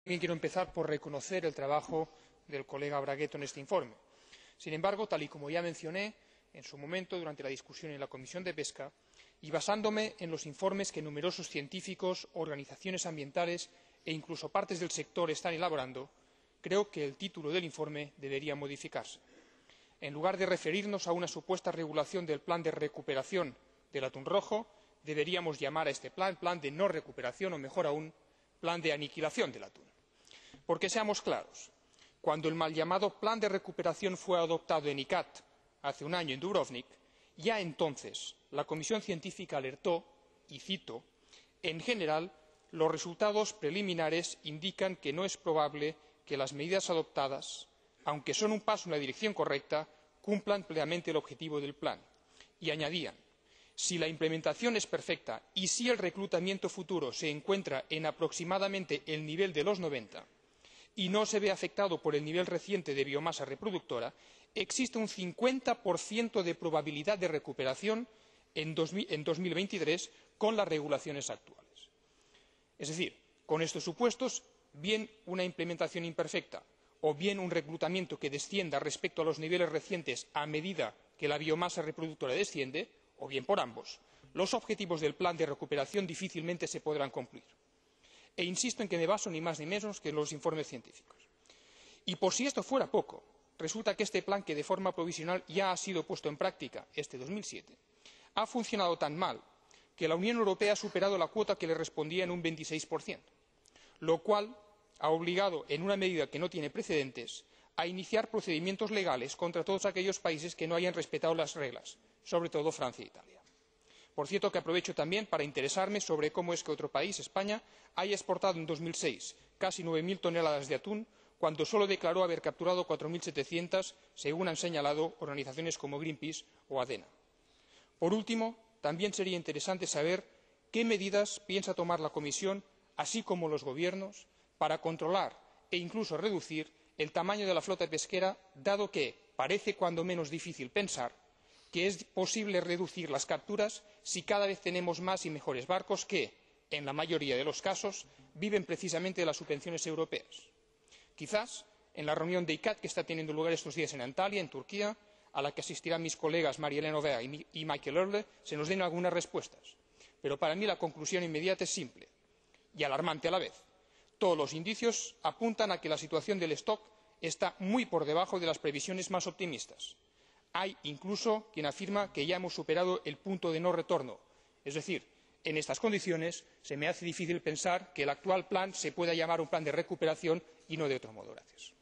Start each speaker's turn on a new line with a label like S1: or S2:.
S1: También quiero empezar por reconocer el trabajo del colega Braguetto en este informe. Sin embargo, tal y como ya mencioné en su momento durante la discusión en la Comisión de Pesca, y basándome en los informes que numerosos científicos, organizaciones ambientales e incluso partes del sector están elaborando, creo que el título del informe debería modificarse. En lugar de referirnos a una supuesta regulación del plan de recuperación del atún rojo, deberíamos llamar a este plan plan de no recuperación o, mejor aún, plan de aniquilación del atún. Porque seamos claros, cuando el mal llamado plan de recuperación fue adoptado en ICCAT hace un año en Dubrovnik, ya entonces la Comisión Científica alertó, y cito, en general, los resultados preliminares indican que no es probable que las medidas adoptadas, aunque son un paso en la dirección correcta, cumplan plenamente el objetivo del plan. Y añadían, si la implementación es perfecta y si el reclutamiento futuro se encuentra en aproximadamente el nivel de los 90 y no se ve afectado por el nivel reciente de biomasa reproductora, existe un 50% de probabilidad de recuperación en 2023 con las regulaciones actuales. Es decir, con estos supuestos, bien una implementación imperfecta o bien un reclutamiento que descienda respecto a los niveles recientes a medida que la biomasa reproductora desciende, o bien por ambos, los objetivos del plan de recuperación difícilmente se podrán cumplir. E insisto en que me baso ni más ni menos que en los informes científicos. Y por si esto fuera poco, resulta que este plan, que de forma provisional ya ha sido puesto en práctica este 2007, ha funcionado tan mal que la Unión Europea ha superado la cuota que le respondía en un 26%, lo cual ha obligado, en una medida que no tiene precedentes, a iniciar procedimientos legales contra todos aquellos países que no hayan respetado las reglas, sobre todo Francia e Italia. Por cierto, que aprovecho también para interesarme sobre cómo es que otro país, España, haya exportado en 2006 casi 9000 toneladas de atún, cuando solo declaró haber capturado 4700, según han señalado organizaciones como Greenpeace o ADENA. Por último, también sería interesante saber qué medidas piensa tomar la Comisión, así como los Gobiernos, para controlar e incluso reducir el tamaño de la flota pesquera, dado que parece cuando menos difícil pensar que es posible reducir las capturas si cada vez tenemos más y mejores barcos que, en la mayoría de los casos, viven precisamente de las subvenciones europeas. Quizás, en la reunión de ICCAT que está teniendo lugar estos días en Antalya, en Turquía, a la que asistirán mis colegas Marie-Hélène Ovear y Michael Earle, se nos den algunas respuestas. Pero para mí la conclusión inmediata es simple y alarmante a la vez. Todos los indicios apuntan a que la situación del stock está muy por debajo de las previsiones más optimistas. Hay incluso quien afirma que ya hemos superado el punto de no retorno. Es decir, en estas condiciones se me hace difícil pensar que el actual plan se pueda llamar un plan de recuperación y no de otro modo. Gracias.